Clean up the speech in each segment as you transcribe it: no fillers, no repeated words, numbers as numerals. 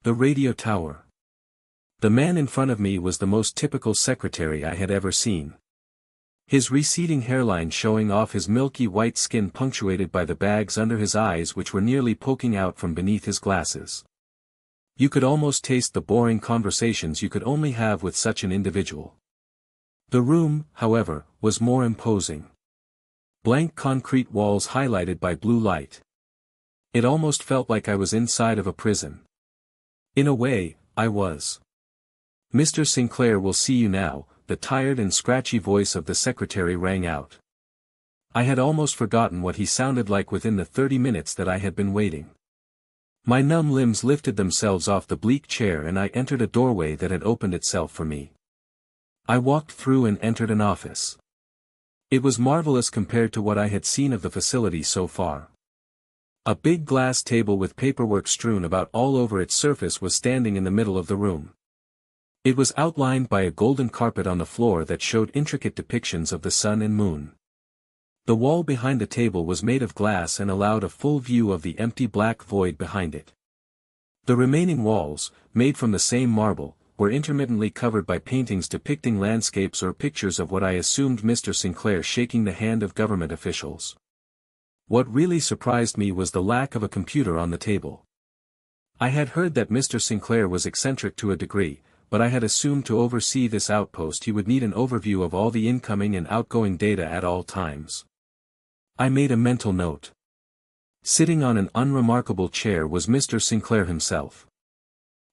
The radio tower. The man in front of me was the most typical secretary I had ever seen. His receding hairline showing off his milky white skin punctuated by the bags under his eyes which were nearly poking out from beneath his glasses. You could almost taste the boring conversations you could only have with such an individual. The room, however, was more imposing. Blank concrete walls highlighted by blue light. It almost felt like I was inside of a prison. In a way, I was. "Mr. Sinclair will see you now," the tired and scratchy voice of the secretary rang out. I had almost forgotten what he sounded like within the 30 minutes that I had been waiting. My numb limbs lifted themselves off the bleak chair and I entered a doorway that had opened itself for me. I walked through and entered an office. It was marvelous compared to what I had seen of the facility so far. A big glass table with paperwork strewn about all over its surface was standing in the middle of the room. It was outlined by a golden carpet on the floor that showed intricate depictions of the sun and moon. The wall behind the table was made of glass and allowed a full view of the empty black void behind it. The remaining walls, made from the same marble, were intermittently covered by paintings depicting landscapes or pictures of what I assumed Mr. Sinclair shaking the hand of government officials. What really surprised me was the lack of a computer on the table. I had heard that Mr. Sinclair was eccentric to a degree, but I had assumed to oversee this outpost he would need an overview of all the incoming and outgoing data at all times. I made a mental note. Sitting on an unremarkable chair was Mr. Sinclair himself.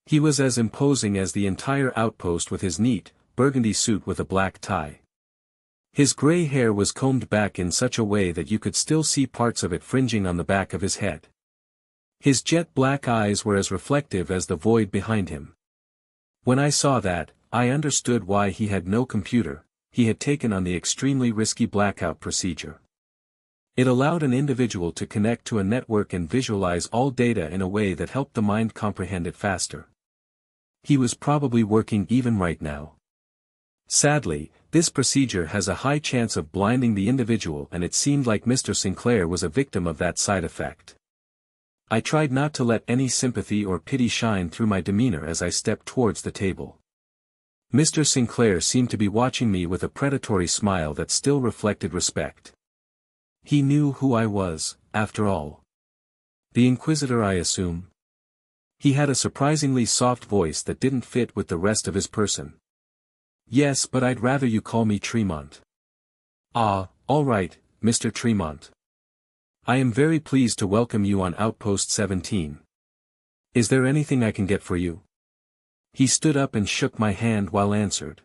He was as imposing as the entire outpost with his neat, burgundy suit with a black tie. His gray hair was combed back in such a way that you could still see parts of it fringing on the back of his head. His jet black eyes were as reflective as the void behind him. When I saw that, I understood why he had no computer. He had taken on the extremely risky blackout procedure. It allowed an individual to connect to a network and visualize all data in a way that helped the mind comprehend it faster. He was probably working even right now. Sadly, this procedure has a high chance of blinding the individual and it seemed like Mr. Sinclair was a victim of that side effect. I tried not to let any sympathy or pity shine through my demeanor as I stepped towards the table. Mr. Sinclair seemed to be watching me with a predatory smile that still reflected respect. He knew who I was, after all. The Inquisitor, I assume. He had a surprisingly soft voice that didn't fit with the rest of his person. "Yes, but I'd rather you call me Tremont." "Ah, all right, Mr. Tremont. I am very pleased to welcome you on Outpost 17. Is there anything I can get for you?" He stood up and shook my hand while answered.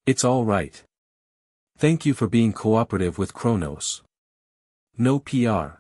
"It's all right. Thank you for being cooperative with Kronos. No PR.